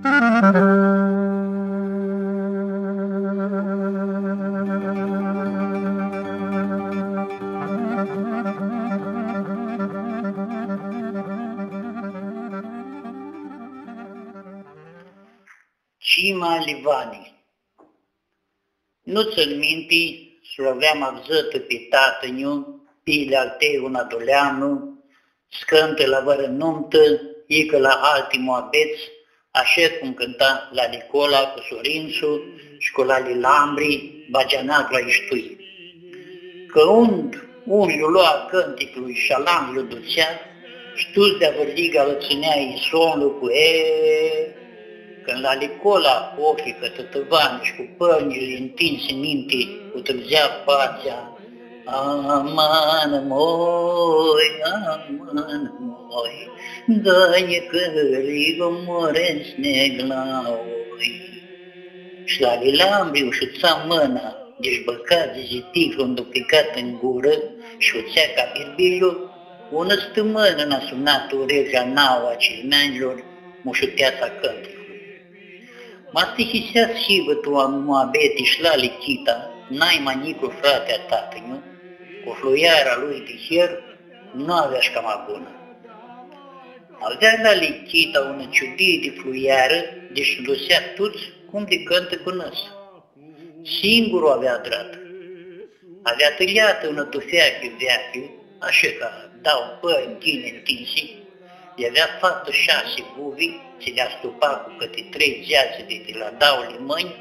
Cima Livani. Nu ți-n minti, sloveam avzătă pe tatăniu, pile al tău un adoleanu, scântă la vără numtă, ică la alti moabeți, așa cum cânta la Nicola cu Sorinsu și cu la Lilambri, bageanac la Iștui. Că un i-o lua cânticului și alam i-o ducea, ștus de-a vârliga îl ținea isonul cu când la Nicola cu ochii cătătăvani și cu părnile întinse minte, cu târzea fața, amană moi, dă-ne cărigo more sneglaoi. Și la Lilambri ușuța mâna, deci băcat de ziticul înduplicat în gură și uțea ca birbilul, ună stămână n-a sunat urechea naua cilmeanilor, mușuteața cânticului. M-a stihiseat și vătua moabeti și la lichita, n-ai manicul fratea tatăniu, cu fluiara lui de hier, nu avea și cam bună. Avea la lichita ună ciudie de fluiară, deși dosea tuți cum de cântă cu năsă. Singurul avea drat. Avea tăiată ună tufeache veache, așa ca dau pări tine întinsi, i-avea fată 6 buvi, ți le-a stupat cu câte 3 geațe de la daule mâini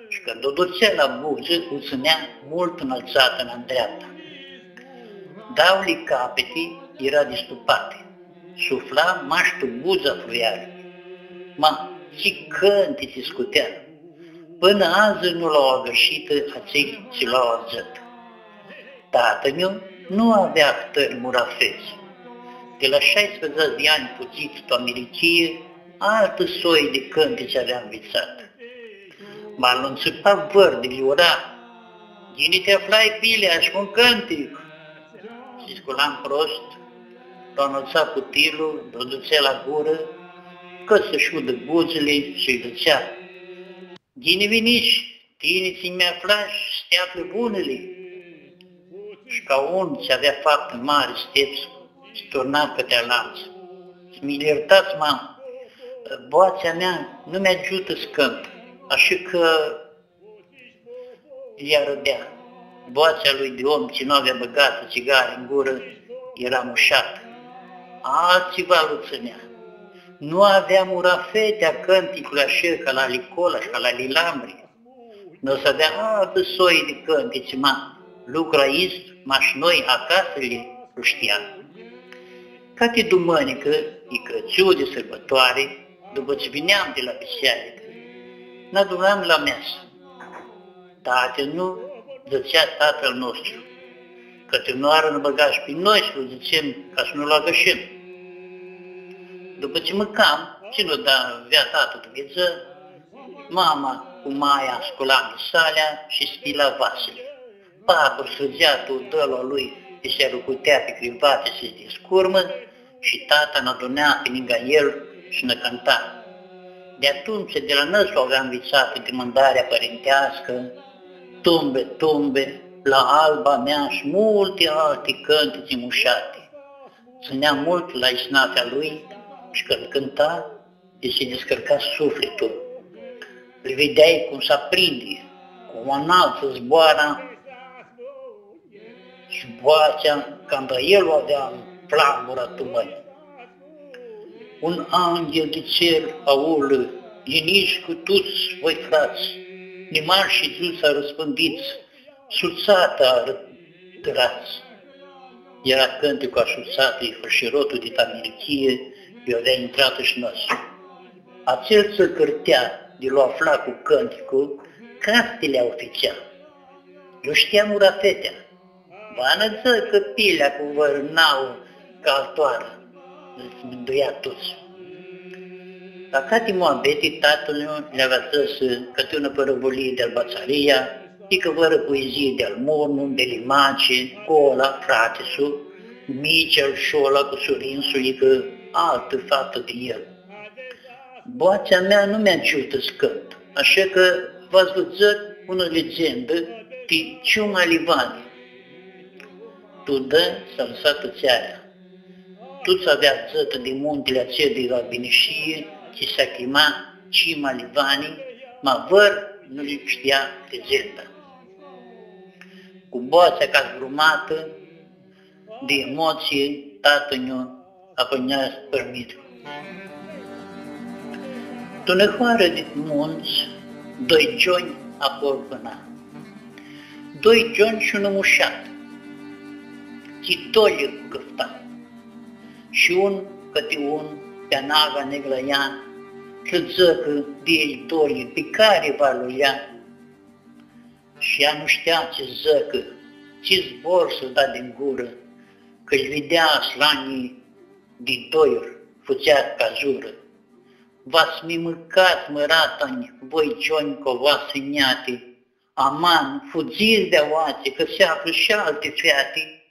și când o ducea la buză, o ținea mult înălțată în dreapta. Daule capete era distupate, sufla maștul buza fluiară. Ce cânte se scutea, până azi nu l-au agășită, aței ți l-au avzăt. Tatăl nu avea hătări murafeți. De la 16 de ani puțit pe Americie, altă soi de cântece avea învățat. M-a lunțăpat vărdele, ora, Gine te aflai pilea și un cântic. Și sculam prost, l-a înălțat putilul, l-o ducea la gură, că să-și udă buzele și-i ducea. Gine viniși, tine ți-mi aflași, să te află bunele. Și ca un ce avea faptă mare steps, sturnat către lanț. Mi-l iertați, mamă, boața mea nu mi-ajută să cânt, așa că i-a rădea. Boața lui de om ce nu avea băgată țigare în gură era mușată. Alțiva luțânea. Nu avea murafetea cânticului așa ca la Nicola și ca la Lilambri. Nu să avea altă soi de cântici, lucra ist, și noi acasă le știam. Ca de dumănică, e Crăciun de sărbătoare, după ce vineam de la biserică, ne adunam la mesă. Tatăl nu zicea tatăl nostru, că nu ară în băgaj pe noi și îl zicem ca să nu-l agășim. După ce mâncam, ce nu avea tatăl de viță, mama cu Maia sculam de salea și spila vasele. Papul sfârgeatul dălua lui și se rucutea pe crivate și se descurmă și tata n-adunea pe lângă el și ne cânta. De atunci, de la năsul avea învățat de mândarea părintească, tumbe, tumbe, la alba mea și multe alte cântice mușate. Ținea mult la isnafea lui și când cânta, îi se descărca sufletul. Îl vedeai cum s-aprinde, cum o înalță zboara și boacea, când el o avea în flambura tumării. Un angel de cer aulă, liniși cu toți voi frați, nimar și zus răspândiți, suțata arătărați. Era cânticul așuțată, fășirotul de tamirichie, eu avea intrat și năsul. Acel să cârtea de l-o afla cu cânticul, castele ofițea. Eu știam urafetea. Banăță că pilea cu vărnau ca altoară, îți mânduia toți. La cate moabeti, tatăl le-avea zis că ună părăvolie de-al Bațaria, că vără poezie de-al Mornu, de Limace, Cola, Fratesu, Micel, Șola cu Sorinsu, că altă fată de el. boața mea nu mi-a ciută scăt, așa că v-ați văzut una legendă de Ciuma Livani. Tu dă s-a lăsat țearea. Tu-ți avea zătă de muntele aceea de la Binișie, ce s-a chemat Ciuma Livani, ma văr nu le știa legenda. Cu boața ca zgrumată, de emoție, tatăl ne-a apănea părmitru. Tu năhoară de munți, doi gioni a porpăna. Doi gioni și un mușat, ci tolie cu căftat. Și un câte un pe nava neglăia, trăzăcă de ei tolie pe care va luia. Și ea nu știa ce zăcă, ce zbor să da din gură, că-și vedea slanii de doiuri, făcea ca jură. V-ați mi mâncat, măratani, voi gioni covoase neate, aman, fugiți de oațe, că se află și alte feate.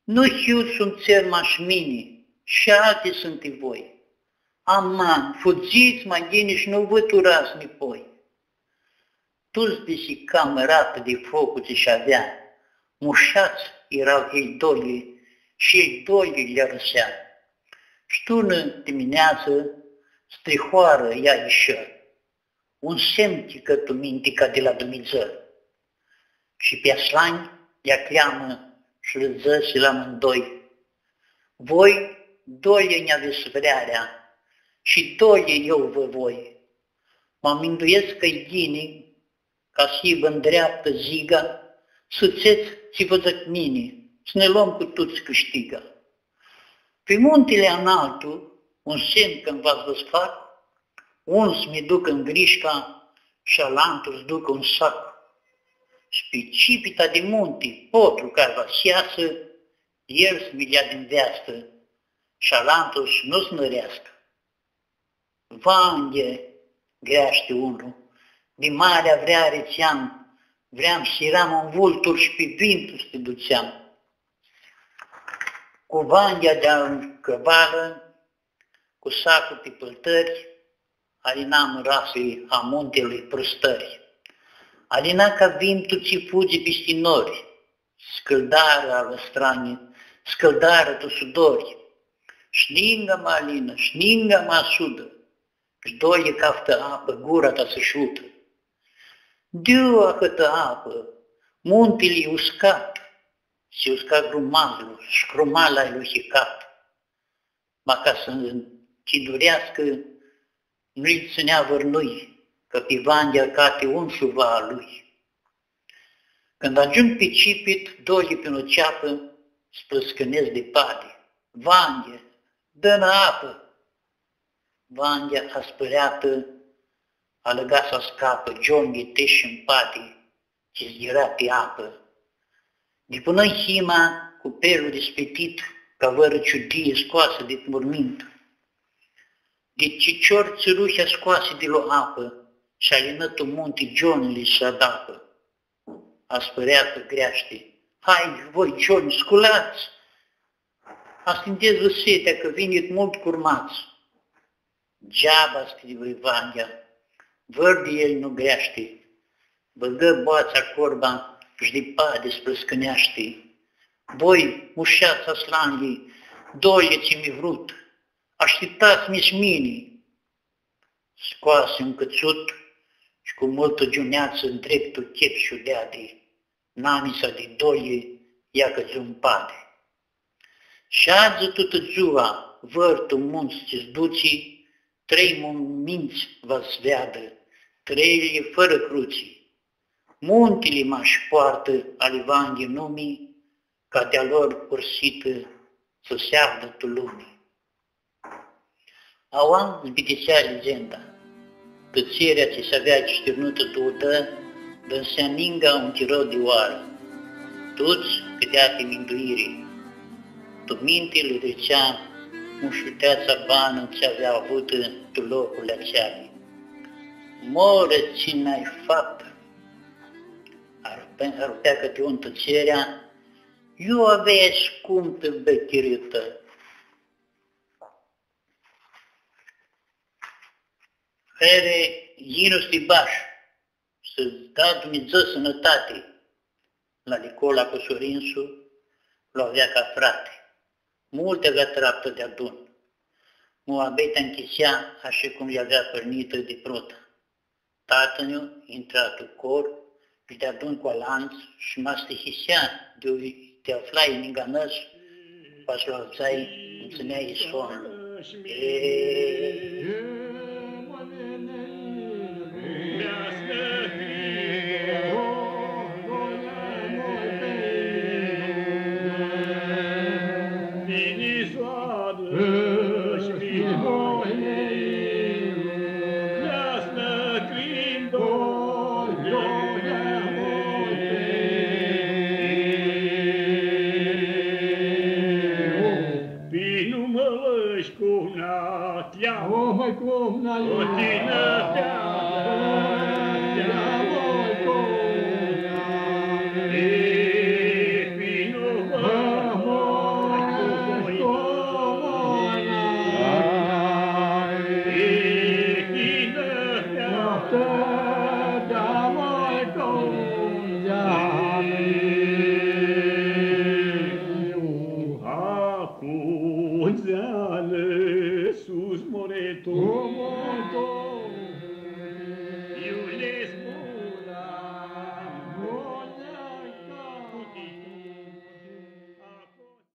Nu știu sunt țări mașmini, și alte sunt voi. Aman, fugiți mai gine și nu vă turați nipoi. Toți desi camerată de focul ce-și avea, mușați erau ei doi și ei doi le răsea. Ștună dimineață, strihoară ea ieșă, un semn că tu minte ca de la Dumnezeu. Și pe aslani ea cleamă și râzăși la amândoi. Voi doi ne-aveți vrearea și doi eu vă voi. Mă minduiesc că-i ghini, ca și vă îndreaptă ziga, să-ți ce vă zic mine, să ne luăm cu toți câștigă. Pe muntele înaltul, un semn când v-ați văsfac, uns mi duc în grișca și alantul îți duc un sac. Și pe cipita de munte, potru care va seasă, el să-mi ia din veastă și alantul și nu snărească. Vanghe, greaște unul, de marea vrea rețeam, vream să eram în vulturi și pe vintul să te duceam. Cu vanghea de-a căvală, cu sacul pe păltări, alinam rasei a muntelui prăstări. Alina ca vintul ce fuge peste nori, scăldară ală strane, scăldară tu sudori. Șningă-mă, Alina, șningă-mă asudă, și doie caftă apă, gura ta să-și ută. Dă câtă apă, muntele uscat, se usca grumazul, și grumala lui hicat. Ma ca să chidurească, nu-i ținea vărnui, că pe Vanghea cate un șuva a lui. Când ajung pe cipit, doi pe o ceapă, splăscănesc de pade. Vanghea, dă-nă apă! Vanghea aspăreată, a lăgat să scapă, Gionghe teși în pade, ce zghera pe apă. De până în hima, cu pelul despetit, ca vără ciudie scoasă de mormânt. De cicior țărușea scoase de la apă și alinătul munte Gionului și adapă. Aspăreată greaște, hai, voi, Gioni, sculați! Astindeți-vă setea că vine mult curmați. Geaba, scrie Vanghea, văr de el nu greaște, băgă boața corba și de pade splăscăneaște. Voi, mușați aslanlii, doie ce mi vrut, așteptați-mi mine. Scoase un cățut și cu multă giuneață în dreptul chep și-o dea de namisa de doie, ia căzu în pade. Și azi toată ziua, vărtul munți ce-ți duci, 3 minți vă-ți veadă, 3 fără cruci. Muntele m-aș poartă ale Vanghei numii, ca de-a lor ursită să se ardă tu lumii. Auam zbitisea legenda, că țerea ce se avea șternută tută, dă-nsea ninga un tirou de oară. Toți câtea pe minduire, tu mintele trecea, mușuteața bană ce avea avută tu locul aceale. Moră cine ai fapt, ar putea că te untă țerea, eu avea scumpă bechirită. care inusti baș, să da Dumnezeu sănătate. La Nicola cu Sorinsu l-o avea ca frate. Multe gătraptă de adun. Mu abet închisea așa cum i avea părnită de prută. Tatăl intrat în cor și de adun cu alanț și mă stihisea de te aflai în inganăs, pas la alțai, înțeneai soară. Sus moreto,